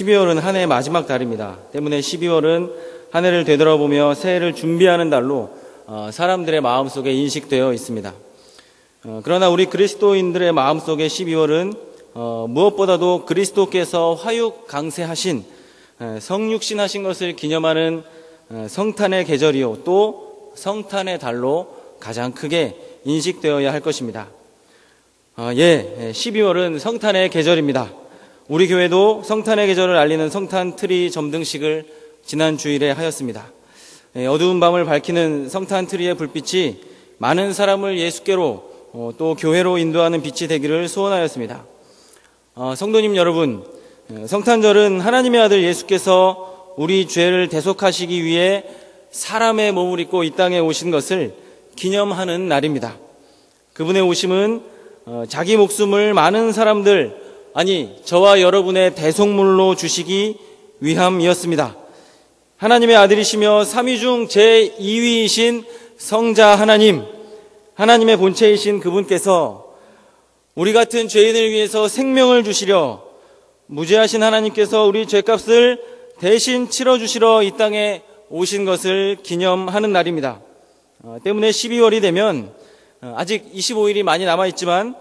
12월은 한 해의 마지막 달입니다. 때문에 12월은 한 해를 되돌아보며 새해를 준비하는 달로 사람들의 마음속에 인식되어 있습니다. 그러나 우리 그리스도인들의 마음속에 12월은 무엇보다도 그리스도께서 화육 강세하신 성육신하신 것을 기념하는 성탄의 계절이요 또 성탄의 달로 가장 크게 인식되어야 할 것입니다. 12월은 성탄의 계절입니다. 우리 교회도 성탄의 계절을 알리는 성탄 트리 점등식을 지난 주일에 하였습니다. 어두운 밤을 밝히는 성탄 트리의 불빛이 많은 사람을 예수께로 또 교회로 인도하는 빛이 되기를 소원하였습니다. 성도님 여러분, 성탄절은 하나님의 아들 예수께서 우리 죄를 대속하시기 위해 사람의 몸을 입고 이 땅에 오신 것을 기념하는 날입니다. 그분의 오심은 자기 목숨을 많은 사람들, 아니 저와 여러분의 대속물로 주시기 위함이었습니다. 하나님의 아들이시며 삼위 중 제2위이신 성자 하나님, 하나님의 본체이신 그분께서 우리 같은 죄인을 위해서 생명을 주시려 무죄하신 하나님께서 우리 죄값을 대신 치러주시러 이 땅에 오신 것을 기념하는 날입니다. 때문에 12월이 되면 아직 25일이 많이 남아있지만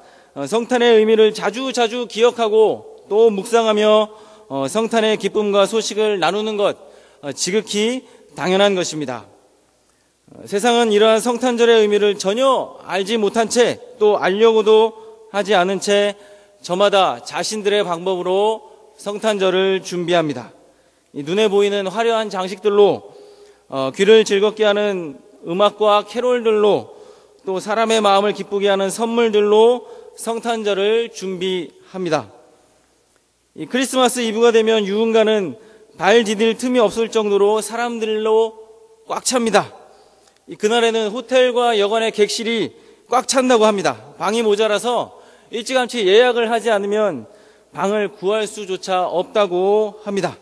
성탄의 의미를 자주 기억하고 또 묵상하며 성탄의 기쁨과 소식을 나누는 것 지극히 당연한 것입니다. 세상은 이러한 성탄절의 의미를 전혀 알지 못한 채 또 알려고도 하지 않은 채 저마다 자신들의 방법으로 성탄절을 준비합니다. 눈에 보이는 화려한 장식들로 귀를 즐겁게 하는 음악과 캐롤들로 또 사람의 마음을 기쁘게 하는 선물들로 성탄절을 준비합니다. 이 크리스마스 이브가 되면 유흥가는 발 디딜 틈이 없을 정도로 사람들로 꽉 찹니다. 그날에는 호텔과 여관의 객실이 꽉 찬다고 합니다. 방이 모자라서 일찌감치 예약을 하지 않으면 방을 구할 수조차 없다고 합니다.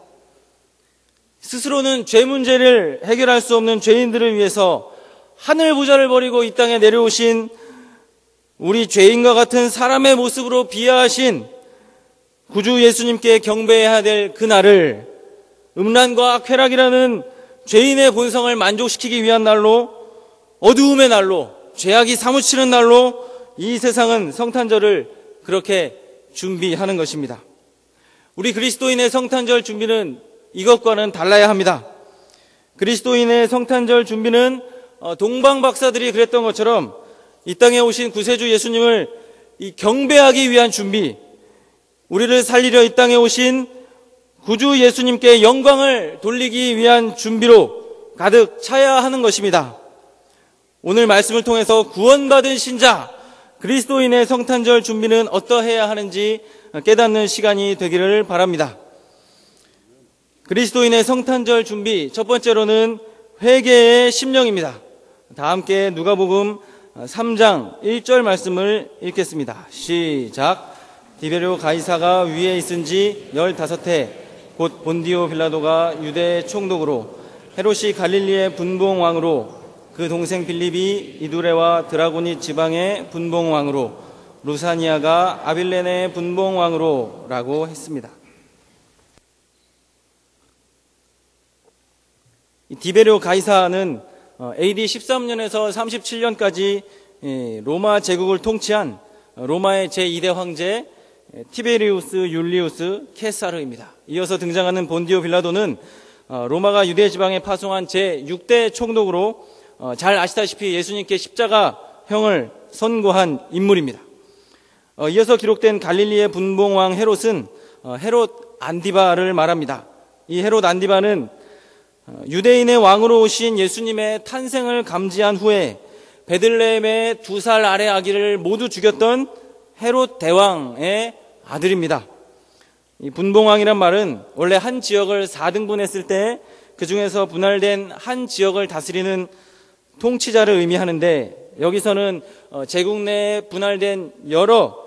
스스로는 죄 문제를 해결할 수 없는 죄인들을 위해서 하늘 부자를 버리고 이 땅에 내려오신 우리 죄인과 같은 사람의 모습으로 비하하신 구주 예수님께 경배해야 될 그날을 음란과 쾌락이라는 죄인의 본성을 만족시키기 위한 날로, 어두움의 날로, 죄악이 사무치는 날로 이 세상은 성탄절을 그렇게 준비하는 것입니다. 우리 그리스도인의 성탄절 준비는 이것과는 달라야 합니다. 그리스도인의 성탄절 준비는 동방 박사들이 그랬던 것처럼 이 땅에 오신 구세주 예수님을 경배하기 위한 준비, 우리를 살리려 이 땅에 오신 구주 예수님께 영광을 돌리기 위한 준비로 가득 차야 하는 것입니다. 오늘 말씀을 통해서 구원받은 신자, 그리스도인의 성탄절 준비는 어떠해야 하는지 깨닫는 시간이 되기를 바랍니다. 그리스도인의 성탄절 준비, 첫 번째로는 회개의 심령입니다. 다 함께 누가복음 3장 1절 말씀을 읽겠습니다. 시작. 디베르 가이사가 위에 있은지 15해 곧 본디오 빌라도가 유대 총독으로 헤롯이 갈릴리의 분봉왕으로 그 동생 빌립이 이두레와 드라고니 지방의 분봉왕으로 루사니아가 아빌레네의 분봉왕으로 라고 했습니다. 디베르 가이사는 AD 13년에서 37년까지 로마 제국을 통치한 로마의 제2대 황제 티베리우스 율리우스 케사르입니다. 이어서 등장하는 본디오 빌라도는 로마가 유대 지방에 파송한 제6대 총독으로 잘 아시다시피 예수님께 십자가형을 선고한 인물입니다. 이어서 기록된 갈릴리의 분봉왕 헤롯은 헤롯 안디바를 말합니다. 이 헤롯 안디바는 유대인의 왕으로 오신 예수님의 탄생을 감지한 후에 베들레헴의 2살 아래 아기를 모두 죽였던 헤롯 대왕의 아들입니다. 이 분봉왕이란 말은 원래 한 지역을 4등분했을 때 그 중에서 분할된 한 지역을 다스리는 통치자를 의미하는데, 여기서는 제국 내에 분할된 여러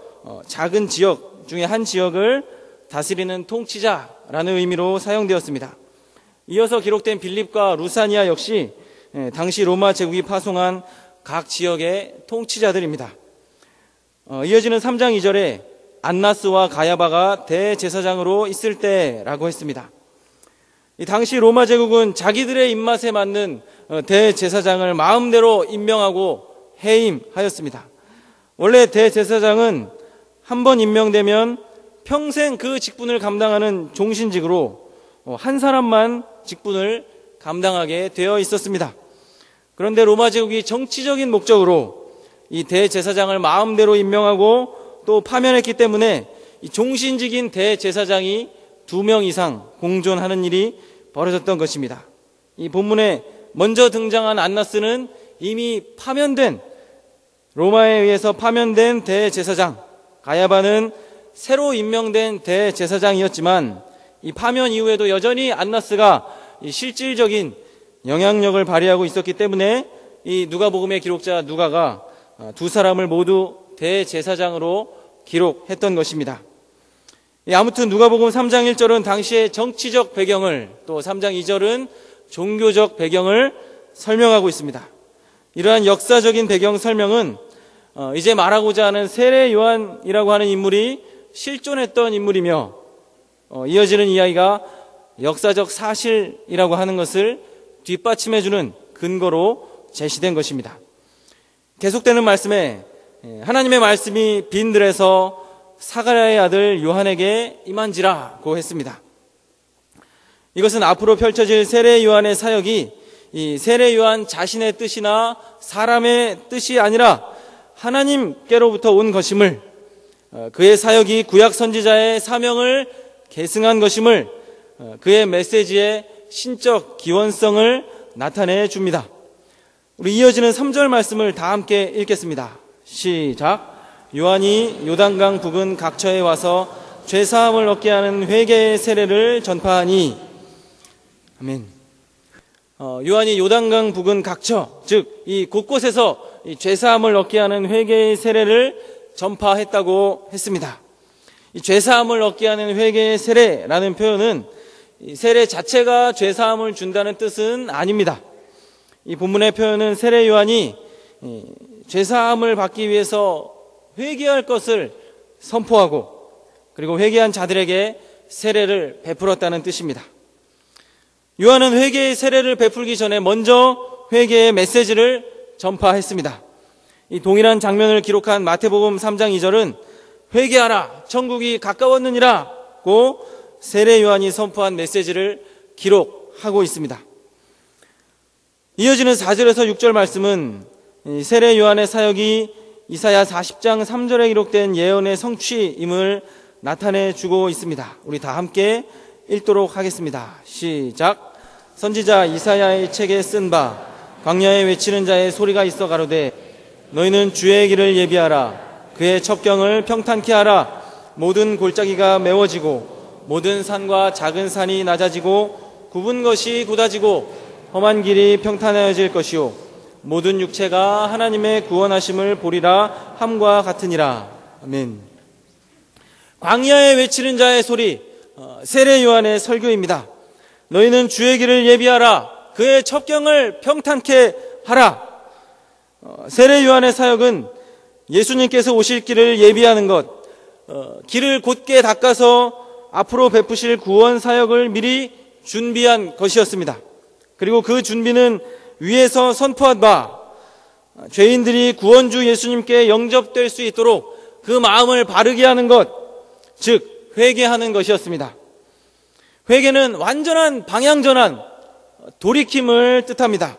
작은 지역 중에 한 지역을 다스리는 통치자라는 의미로 사용되었습니다. 이어서 기록된 빌립과 루사니아 역시 당시 로마 제국이 파송한 각 지역의 통치자들입니다. 이어지는 3장 2절에 안나스와 가야바가 대제사장으로 있을 때라고 했습니다. 이 당시 로마 제국은 자기들의 입맛에 맞는 대제사장을 마음대로 임명하고 해임하였습니다. 원래 대제사장은 한 번 임명되면 평생 그 직분을 감당하는 종신직으로 한 사람만 직분을 감당하게 되어 있었습니다. 그런데 로마 제국이 정치적인 목적으로 이 대제사장을 마음대로 임명하고 또 파면했기 때문에 이 종신직인 대제사장이 2명 이상 공존하는 일이 벌어졌던 것입니다. 이 본문에 먼저 등장한 안나스는 이미 파면된, 로마에 의해서 파면된 대제사장, 가야바는 새로 임명된 대제사장이었지만 이 파면 이후에도 여전히 안나스가 이 실질적인 영향력을 발휘하고 있었기 때문에 이 누가복음의 기록자 누가가 두 사람을 모두 대제사장으로 기록했던 것입니다. 아무튼 누가복음 3장 1절은 당시의 정치적 배경을, 또 3장 2절은 종교적 배경을 설명하고 있습니다. 이러한 역사적인 배경 설명은 이제 말하고자 하는 세례 요한이라고 하는 인물이 실존했던 인물이며 이어지는 이야기가 역사적 사실이라고 하는 것을 뒷받침해주는 근거로 제시된 것입니다. 계속되는 말씀에 하나님의 말씀이 빈들에서 사가랴의 아들 요한에게 임한지라고 했습니다. 이것은 앞으로 펼쳐질 세례 요한의 사역이 이 세례 요한 자신의 뜻이나 사람의 뜻이 아니라 하나님께로부터 온 것임을, 그의 사역이 구약 선지자의 사명을 계승한 것임을, 그의 메시지의 신적 기원성을 나타내 줍니다. 우리 이어지는 3절 말씀을 다 함께 읽겠습니다. 시작. 요한이 요단강 부근 각처에 와서 죄사함을 얻게 하는 회개의 세례를 전파하니. 아멘. 요한이 요단강 부근 각처, 즉 이 곳곳에서 이 죄사함을 얻게 하는 회개의 세례를 전파했다고 했습니다. 이 죄사함을 얻게 하는 회개의 세례라는 표현은 이 세례 자체가 죄사함을 준다는 뜻은 아닙니다. 이 본문의 표현은 세례 요한이 죄사함을 받기 위해서 회개할 것을 선포하고 그리고 회개한 자들에게 세례를 베풀었다는 뜻입니다. 요한은 회개의 세례를 베풀기 전에 먼저 회개의 메시지를 전파했습니다. 이 동일한 장면을 기록한 마태복음 3장 2절은 회개하라, 천국이 가까웠느니라고 세례 요한이 선포한 메시지를 기록하고 있습니다. 이어지는 4절에서 6절 말씀은 세례 요한의 사역이 이사야 40장 3절에 기록된 예언의 성취임을 나타내 주고 있습니다. 우리 다 함께 읽도록 하겠습니다. 시작. 선지자 이사야의 책에 쓴 바 광야에 외치는 자의 소리가 있어 가로되 너희는 주의 길을 예비하라. 그의 첩경을 평탄케 하라. 모든 골짜기가 메워지고 모든 산과 작은 산이 낮아지고 굽은 것이 굳어지고 험한 길이 평탄하여질 것이요 모든 육체가 하나님의 구원하심을 보리라 함과 같으니라. 아멘. 광야에 외치는 자의 소리, 세례 요한의 설교입니다. 너희는 주의 길을 예비하라. 그의 첩경을 평탄케 하라. 세례 요한의 사역은 예수님께서 오실 길을 예비하는 것, 길을 곧게 닦아서 앞으로 베푸실 구원 사역을 미리 준비한 것이었습니다. 그리고 그 준비는 위에서 선포한 바 죄인들이 구원주 예수님께 영접될 수 있도록 그 마음을 바르게 하는 것, 즉 회개하는 것이었습니다. 회개는 완전한 방향전환, 돌이킴을 뜻합니다.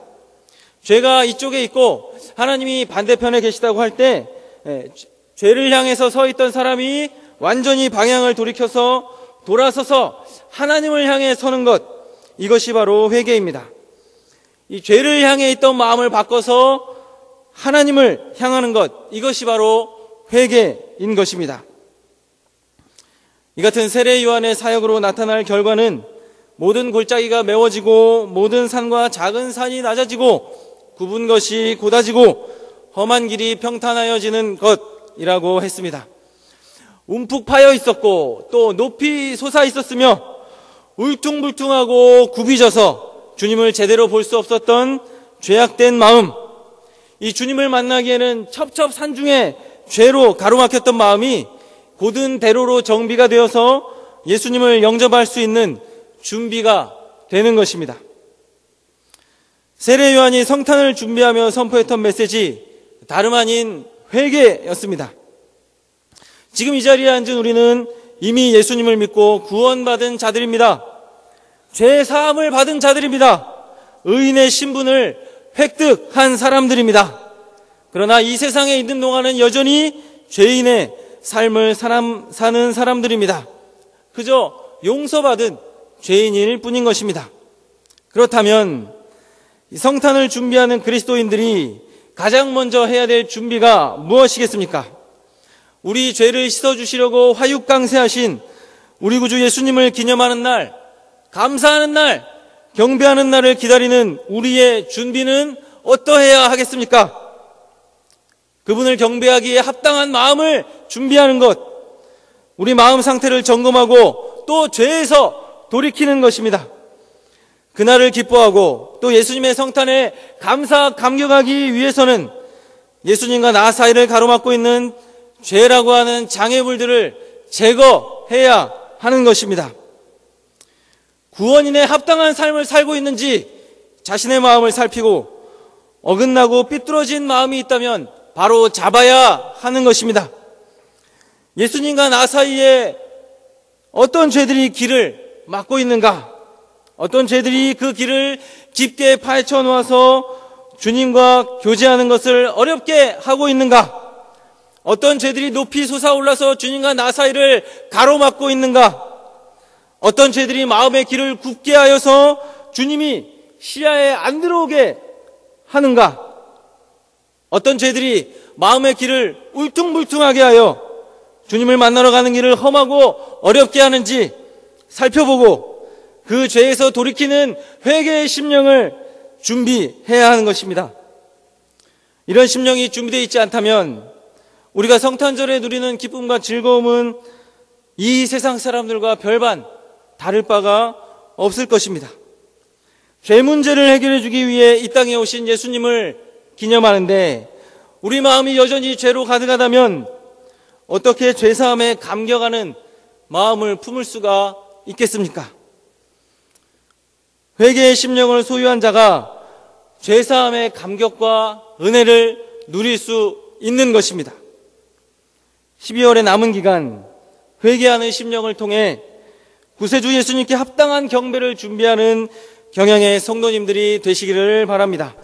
죄가 이쪽에 있고 하나님이 반대편에 계시다고 할 때 죄를 향해서 서 있던 사람이 완전히 방향을 돌이켜서 돌아서서 하나님을 향해 서는 것, 이것이 바로 회개입니다. 이 죄를 향해 있던 마음을 바꿔서 하나님을 향하는 것, 이것이 바로 회개인 것입니다. 이 같은 세례 요한의 사역으로 나타날 결과는 모든 골짜기가 메워지고 모든 산과 작은 산이 낮아지고 굽은 것이 곧아지고 험한 길이 평탄하여지는 것이라고 했습니다. 움푹 파여 있었고 또 높이 솟아 있었으며 울퉁불퉁하고 굽이져서 주님을 제대로 볼 수 없었던 죄악된 마음, 이 주님을 만나기에는 첩첩산중에 죄로 가로막혔던 마음이 곧은 대로로 정비가 되어서 예수님을 영접할 수 있는 준비가 되는 것입니다. 세례 요한이 성탄을 준비하며 선포했던 메시지, 다름 아닌 회개였습니다. 지금 이 자리에 앉은 우리는 이미 예수님을 믿고 구원받은 자들입니다. 죄 사함을 받은 자들입니다. 의인의 신분을 획득한 사람들입니다. 그러나 이 세상에 있는 동안은 여전히 죄인의 삶을 사는 사람들입니다. 그저 용서받은 죄인일 뿐인 것입니다. 그렇다면 이 성탄을 준비하는 그리스도인들이 가장 먼저 해야 될 준비가 무엇이겠습니까? 우리 죄를 씻어주시려고 화육강세하신 우리 구주 예수님을 기념하는 날, 감사하는 날, 경배하는 날을 기다리는 우리의 준비는 어떠해야 하겠습니까? 그분을 경배하기에 합당한 마음을 준비하는 것, 우리 마음 상태를 점검하고 또 죄에서 돌이키는 것입니다. 그날을 기뻐하고 또 예수님의 성탄에 감격하기 위해서는 예수님과 나 사이를 가로막고 있는 죄라고 하는 장애물들을 제거해야 하는 것입니다. 구원인의 합당한 삶을 살고 있는지 자신의 마음을 살피고 어긋나고 삐뚤어진 마음이 있다면 바로 잡아야 하는 것입니다. 예수님과 나 사이에 어떤 죄들이 길을 막고 있는가? 어떤 죄들이 그 길을 깊게 파헤쳐 놓아서 주님과 교제하는 것을 어렵게 하고 있는가? 어떤 죄들이 높이 솟아올라서 주님과 나 사이를 가로막고 있는가? 어떤 죄들이 마음의 길을 굽게 하여서 주님이 시야에 안 들어오게 하는가? 어떤 죄들이 마음의 길을 울퉁불퉁하게 하여 주님을 만나러 가는 길을 험하고 어렵게 하는지 살펴보고 그 죄에서 돌이키는 회개의 심령을 준비해야 하는 것입니다. 이런 심령이 준비되어 있지 않다면 우리가 성탄절에 누리는 기쁨과 즐거움은 이 세상 사람들과 별반 다를 바가 없을 것입니다. 죄 문제를 해결해 주기 위해 이 땅에 오신 예수님을 기념하는데 우리 마음이 여전히 죄로 가득하다면 어떻게 죄사함에 감격하는 마음을 품을 수가 있겠습니까? 회개의 심령을 소유한 자가 죄사함의 감격과 은혜를 누릴 수 있는 것입니다. 12월의 남은 기간 회개하는 심령을 통해 구세주 예수님께 합당한 경배를 준비하는 경영의 성도님들이 되시기를 바랍니다.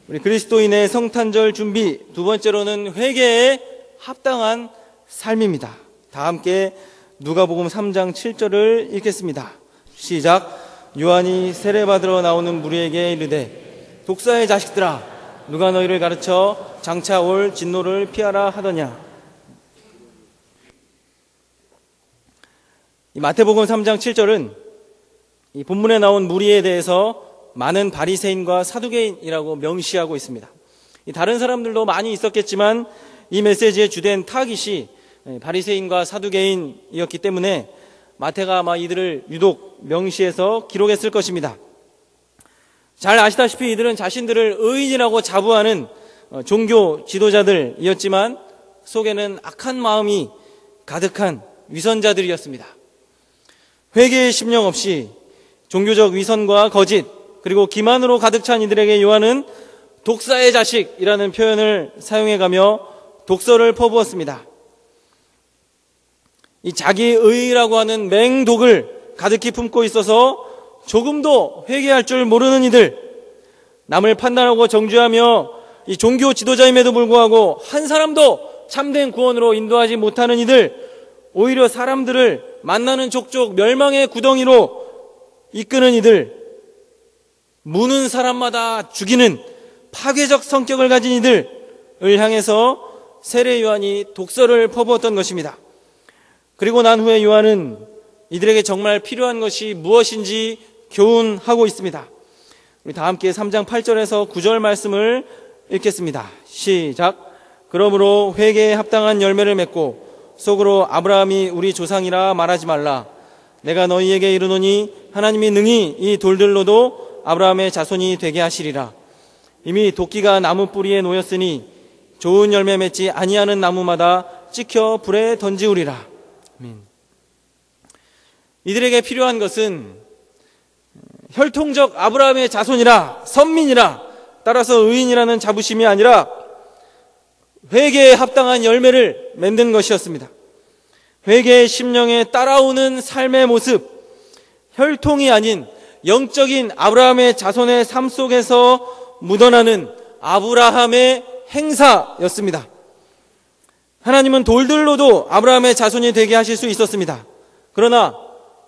우리 그리스도인의 성탄절 준비, 두 번째로는 회개에 합당한 삶입니다. 다 함께 누가복음 3장 7절을 읽겠습니다. 시작. 요한이 세례받으러 나오는 무리에게 이르되 독사의 자식들아 누가 너희를 가르쳐 장차 올 진노를 피하라 하더냐. 이 마태복음 3장 7절은 이 본문에 나온 무리에 대해서 많은 바리새인과 사두개인이라고 명시하고 있습니다. 다른 사람들도 많이 있었겠지만 이 메시지의 주된 타깃이 바리새인과 사두개인이었기 때문에 마태가 아마 이들을 유독 명시해서 기록했을 것입니다. 잘 아시다시피 이들은 자신들을 의인이라고 자부하는 종교 지도자들이었지만 속에는 악한 마음이 가득한 위선자들이었습니다. 회개의 심령 없이 종교적 위선과 거짓 그리고 기만으로 가득 찬 이들에게 요한은 독사의 자식이라는 표현을 사용해가며 독서를 퍼부었습니다. 이 자기의라고 하는 맹독을 가득히 품고 있어서 조금도 회개할 줄 모르는 이들, 남을 판단하고 정죄하며 이 종교 지도자임에도 불구하고 한 사람도 참된 구원으로 인도하지 못하는 이들, 오히려 사람들을 만나는 족족 멸망의 구덩이로 이끄는 이들, 무는 사람마다 죽이는 파괴적 성격을 가진 이들을 향해서 세례 요한이 독서를 퍼부었던 것입니다. 그리고 난 후에 요한은 이들에게 정말 필요한 것이 무엇인지 교훈하고 있습니다. 우리 다 함께 3장 8절에서 9절 말씀을 읽겠습니다. 시작. 그러므로 회개에 합당한 열매를 맺고 속으로 아브라함이 우리 조상이라 말하지 말라. 내가 너희에게 이르노니 하나님이 능히 이 돌들로도 아브라함의 자손이 되게 하시리라. 이미 도끼가 나무 뿌리에 놓였으니 좋은 열매 맺지 아니하는 나무마다 찍혀 불에 던지우리라. 아멘. 이들에게 필요한 것은 혈통적 아브라함의 자손이라, 선민이라, 따라서 의인이라는 자부심이 아니라 회개에 합당한 열매를 맺는 것이었습니다. 회개의 심령에 따라오는 삶의 모습, 혈통이 아닌 영적인 아브라함의 자손의 삶 속에서 묻어나는 아브라함의 행사였습니다. 하나님은 돌들로도 아브라함의 자손이 되게 하실 수 있었습니다. 그러나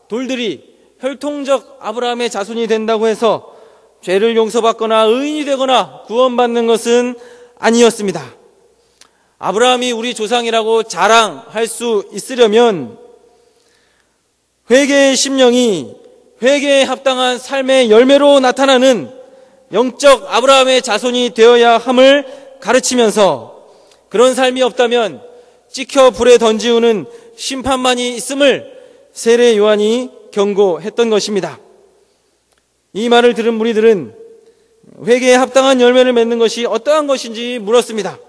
돌들이 혈통적 아브라함의 자손이 된다고 해서 죄를 용서받거나 의인이 되거나 구원받는 것은 아니었습니다. 아브라함이 우리 조상이라고 자랑할 수 있으려면 회개의 심령이 회개에 합당한 삶의 열매로 나타나는 영적 아브라함의 자손이 되어야 함을 가르치면서 그런 삶이 없다면 찍혀 불에 던지우는 심판만이 있음을 세례 요한이 경고했던 것입니다. 이 말을 들은 무리들은 회개에 합당한 열매를 맺는 것이 어떠한 것인지 물었습니다.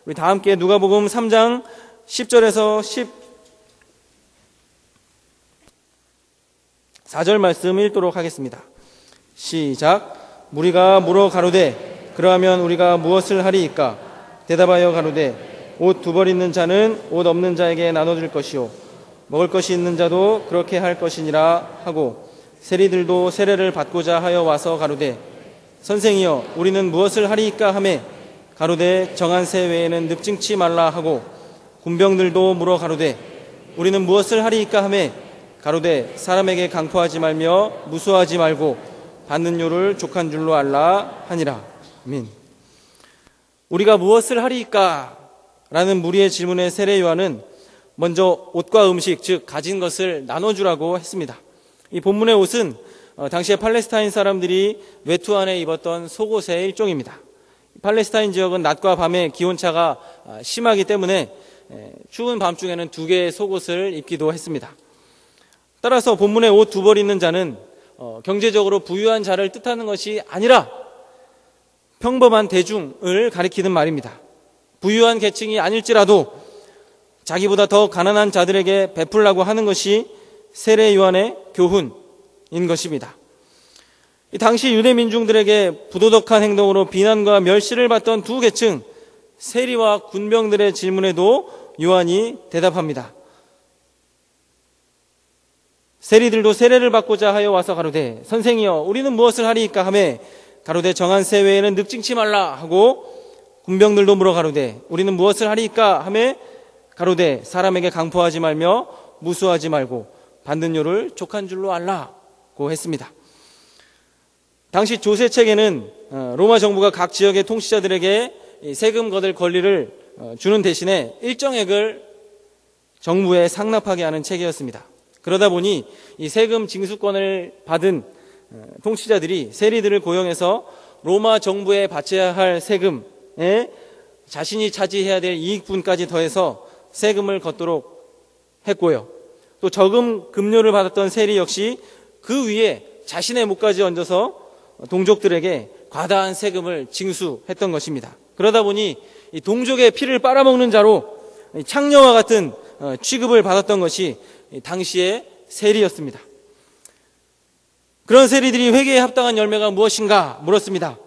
우리 다 함께 누가복음 3장 10절에서 14절 말씀 읽도록 하겠습니다. 시작. 무리가 물어 가로되 그러하면 우리가 무엇을 하리이까? 대답하여 가로되 옷 두 벌 있는 자는 옷 없는 자에게 나눠줄 것이요 먹을 것이 있는 자도 그렇게 할 것이니라 하고 세리들도 세례를 받고자 하여 와서 가로되 선생이여 우리는 무엇을 하리이까 하매 가로되 정한 새 외에는 늑증치 말라 하고 군병들도 물어 가로되 우리는 무엇을 하리이까 하매 가로되 사람에게 강포하지 말며 무수하지 말고 받는 요를 족한 줄로 알라 하니라. 아멘. 우리가 무엇을 하리이까? 라는 무리의 질문에 세례 요한은 먼저 옷과 음식, 즉 가진 것을 나눠주라고 했습니다. 이 본문의 옷은 당시에 팔레스타인 사람들이 외투 안에 입었던 속옷의 일종입니다. 팔레스타인 지역은 낮과 밤의 기온차가 심하기 때문에 추운 밤중에는 두 개의 속옷을 입기도 했습니다. 따라서 본문의 옷 두 벌 있는 자는 경제적으로 부유한 자를 뜻하는 것이 아니라 평범한 대중을 가리키는 말입니다. 부유한 계층이 아닐지라도 자기보다 더 가난한 자들에게 베풀라고 하는 것이 세례 요한의 교훈인 것입니다. 이 당시 유대 민중들에게 부도덕한 행동으로 비난과 멸시를 받던 두 계층 세리와 군병들의 질문에도 요한이 대답합니다. 세리들도 세례를 받고자 하여 와서 가로되 선생이여 우리는 무엇을 하리이까 하매 가로되 정한 새 외에는 늑증치 말라 하고 군병들도 물어 가로되 우리는 무엇을 하리이까 하매 가로되 사람에게 강포하지 말며 무수하지 말고 받는 요를 족한 줄로 알라고 했습니다. 당시 조세책에는 로마 정부가 각 지역의 통치자들에게 세금 거둘 권리를 주는 대신에 일정액을 정부에 상납하게 하는 체계였습니다. 그러다 보니 이 세금 징수권을 받은 통치자들이 세리들을 고용해서 로마 정부에 바쳐야 할 세금에 자신이 차지해야 될 이익분까지 더해서 세금을 걷도록 했고요. 또 저금 급료를 받았던 세리 역시 그 위에 자신의 몫까지 얹어서 동족들에게 과다한 세금을 징수했던 것입니다. 그러다 보니 이 동족의 피를 빨아먹는 자로 창녀와 같은 취급을 받았던 것이 당시의 세리였습니다. 그런 세리들이 회개에 합당한 열매가 무엇인가 물었습니다.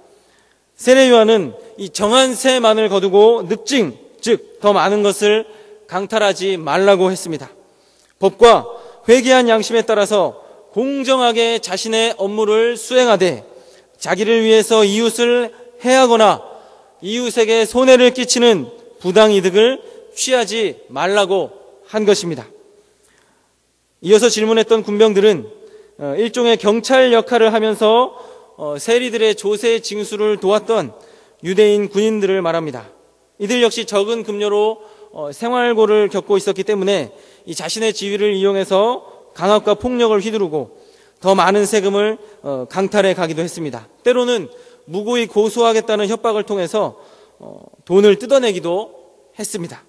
세례 요한은 이 정한 새만을 거두고 늑증, 즉 더 많은 것을 강탈하지 말라고 했습니다. 법과 회개한 양심에 따라서 공정하게 자신의 업무를 수행하되 자기를 위해서 이웃을 해하거나 이웃에게 손해를 끼치는 부당이득을 취하지 말라고 한 것입니다. 이어서 질문했던 군병들은 일종의 경찰 역할을 하면서 세리들의 조세 징수를 도왔던 유대인 군인들을 말합니다. 이들 역시 적은 급료로 생활고를 겪고 있었기 때문에 이 자신의 지위를 이용해서 강압과 폭력을 휘두르고 더 많은 세금을 강탈해 가기도 했습니다. 때로는 무고히 고소하겠다는 협박을 통해서 돈을 뜯어내기도 했습니다.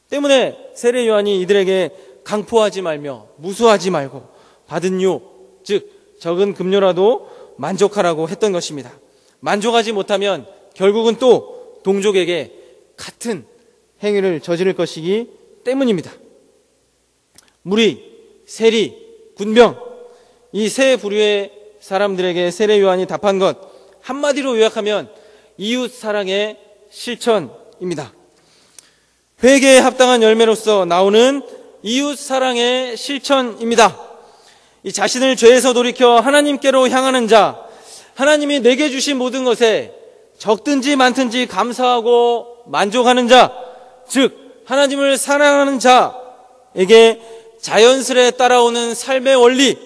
때문에 세례 요한이 이들에게 강포하지 말며 무수하지 말고 받은 요, 즉 적은 급료라도 만족하라고 했던 것입니다. 만족하지 못하면 결국은 또 동족에게 같은 행위를 저지를 것이기 때문입니다. 무리, 세리, 군병, 이 세 부류의 사람들에게 세례 요한이 답한 것, 한마디로 요약하면 이웃 사랑의 실천입니다. 회개에 합당한 열매로서 나오는 이웃 사랑의 실천입니다. 이 자신을 죄에서 돌이켜 하나님께로 향하는 자, 하나님이 내게 주신 모든 것에 적든지 많든지 감사하고 만족하는 자, 즉 하나님을 사랑하는 자에게 자연스레 따라오는 삶의 원리,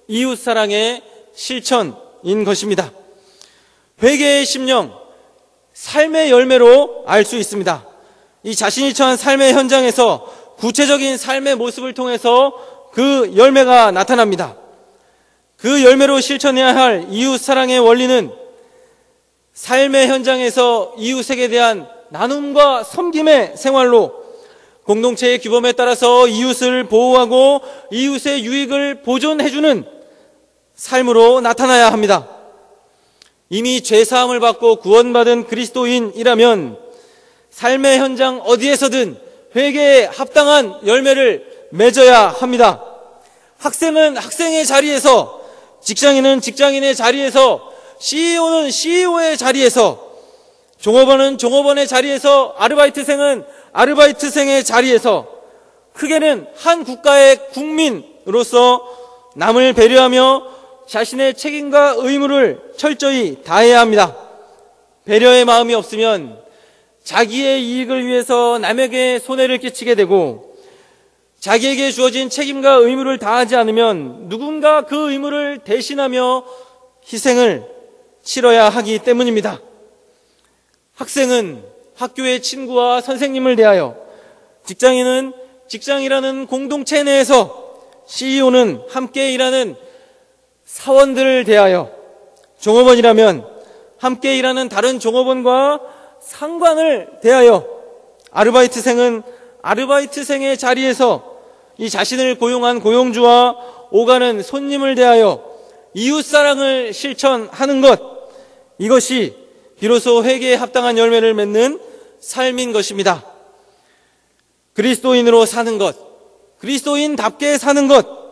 이웃 사랑의 실천인 것입니다. 회개의 심령, 삶의 열매로 알 수 있습니다. 이 자신이 처한 삶의 현장에서 구체적인 삶의 모습을 통해서 그 열매가 나타납니다. 그 열매로 실천해야 할 이웃 사랑의 원리는 삶의 현장에서 이웃에게 대한 나눔과 섬김의 생활로 공동체의 규범에 따라서 이웃을 보호하고 이웃의 유익을 보존해주는 삶으로 나타나야 합니다. 이미 죄사함을 받고 구원받은 그리스도인이라면 삶의 현장 어디에서든 회개에 합당한 열매를 맺어야 합니다. 학생은 학생의 자리에서, 직장인은 직장인의 자리에서, CEO는 CEO의 자리에서, 종업원은 종업원의 자리에서, 아르바이트생은 아르바이트생의 자리에서, 크게는 한 국가의 국민으로서 남을 배려하며 자신의 책임과 의무를 철저히 다해야 합니다. 배려의 마음이 없으면 자기의 이익을 위해서 남에게 손해를 끼치게 되고, 자기에게 주어진 책임과 의무를 다하지 않으면 누군가 그 의무를 대신하며 희생을 치러야 하기 때문입니다. 학생은 학교의 친구와 선생님을 대하여, 직장인은 직장이라는 공동체 내에서, CEO는 함께 일하는 사원들을 대하여, 종업원이라면 함께 일하는 다른 종업원과 상관을 대하여, 아르바이트생은 아르바이트생의 자리에서 이 자신을 고용한 고용주와 오가는 손님을 대하여 이웃사랑을 실천하는 것, 이것이 비로소 회개에 합당한 열매를 맺는 삶인 것입니다. 그리스도인으로 사는 것, 그리스도인답게 사는 것,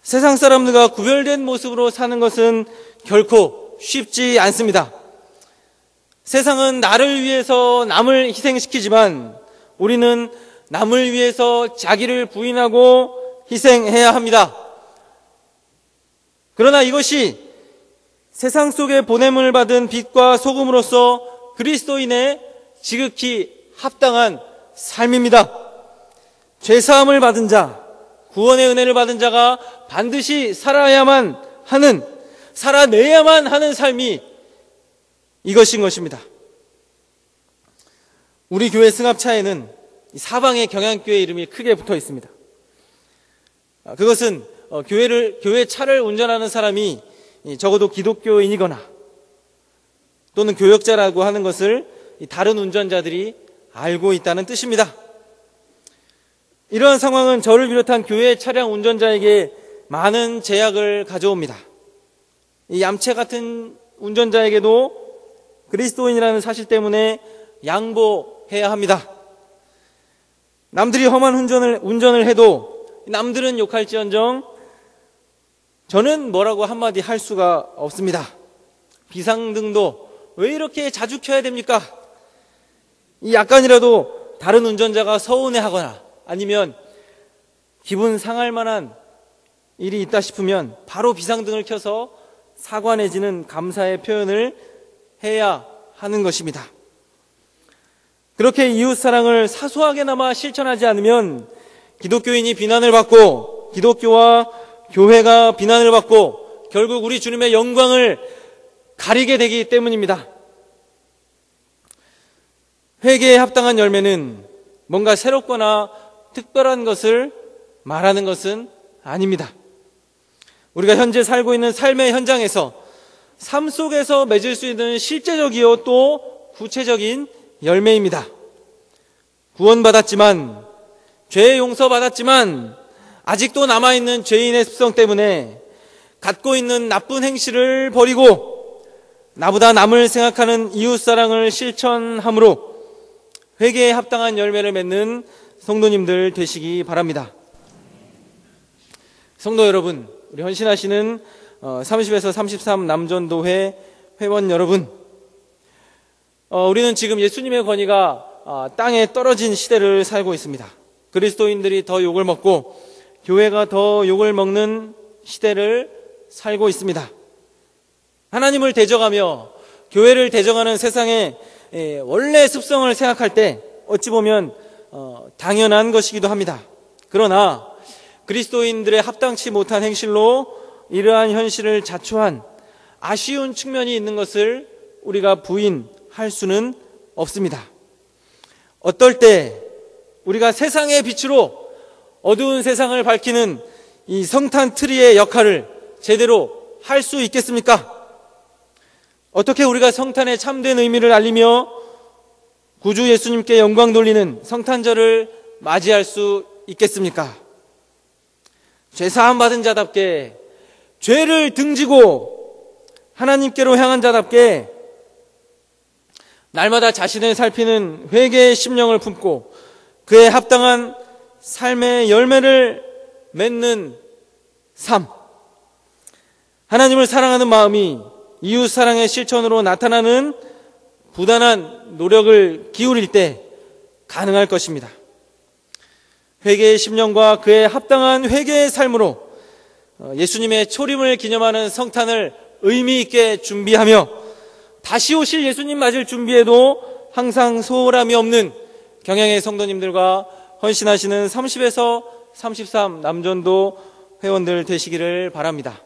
세상 사람들과 구별된 모습으로 사는 것은 결코 쉽지 않습니다. 세상은 나를 위해서 남을 희생시키지만 우리는 남을 위해서 자기를 부인하고 희생해야 합니다. 그러나 이것이 세상 속에 보냄을 받은 빛과 소금으로서 그리스도인의 지극히 합당한 삶입니다. 죄사함을 받은 자, 구원의 은혜를 받은 자가 반드시 살아야만 하는, 살아내야만 하는 삶이 이것인 것입니다. 우리 교회 승합차에는 사방에 경양교회 이름이 크게 붙어 있습니다. 그것은 교회 차를 운전하는 사람이 적어도 기독교인이거나 또는 교역자라고 하는 것을 다른 운전자들이 알고 있다는 뜻입니다. 이러한 상황은 저를 비롯한 교회 차량 운전자에게 많은 제약을 가져옵니다. 이 얌체 같은 운전자에게도 그리스도인이라는 사실 때문에 양보해야 합니다. 남들이 험한 운전을 해도 남들은 욕할지언정 저는 뭐라고 한마디 할 수가 없습니다. 비상등도 왜 이렇게 자주 켜야 됩니까? 이 약간이라도 다른 운전자가 서운해하거나 아니면 기분 상할 만한 일이 있다 싶으면 바로 비상등을 켜서 사과 내지는 감사의 표현을 해야 하는 것입니다. 그렇게 이웃사랑을 사소하게나마 실천하지 않으면 기독교인이 비난을 받고 기독교와 교회가 비난을 받고 결국 우리 주님의 영광을 가리게 되기 때문입니다. 회개에 합당한 열매는 뭔가 새롭거나 특별한 것을 말하는 것은 아닙니다. 우리가 현재 살고 있는 삶의 현장에서 삶 속에서 맺을 수 있는 실제적이요 또 구체적인 열매입니다. 구원받았지만, 죄 용서받았지만 아직도 남아있는 죄인의 습성 때문에 갖고 있는 나쁜 행실을 버리고 나보다 남을 생각하는 이웃사랑을 실천함으로 회개에 합당한 열매를 맺는 성도님들 되시기 바랍니다. 성도 여러분, 우리 헌신하시는 30에서 33 남전도회 회원 여러분, 우리는 지금 예수님의 권위가 땅에 떨어진 시대를 살고 있습니다. 그리스도인들이 더 욕을 먹고 교회가 더 욕을 먹는 시대를 살고 있습니다. 하나님을 대적하며 교회를 대적하는 세상의 원래 습성을 생각할 때 어찌 보면 당연한 것이기도 합니다. 그러나 그리스도인들의 합당치 못한 행실로 이러한 현실을 자초한 아쉬운 측면이 있는 것을 우리가 부인할 수는 없습니다. 어떨 때 우리가 세상의 빛으로 어두운 세상을 밝히는 이 성탄 트리의 역할을 제대로 할 수 있겠습니까? 어떻게 우리가 성탄의 참된 의미를 알리며 구주 예수님께 영광 돌리는 성탄절을 맞이할 수 있겠습니까? 죄사함 받은 자답게, 죄를 등지고 하나님께로 향한 자답게 날마다 자신을 살피는 회개의 심령을 품고 그에 합당한 삶의 열매를 맺는 삶, 하나님을 사랑하는 마음이 이웃 사랑의 실천으로 나타나는 부단한 노력을 기울일 때 가능할 것입니다. 회개의 심령과 그에 합당한 회개의 삶으로 예수님의 초림을 기념하는 성탄을 의미 있게 준비하며 다시 오실 예수님 맞을 준비에도 항상 소홀함이 없는 경양의 성도님들과 헌신하시는 30에서 33 남전도 회원들 되시기를 바랍니다.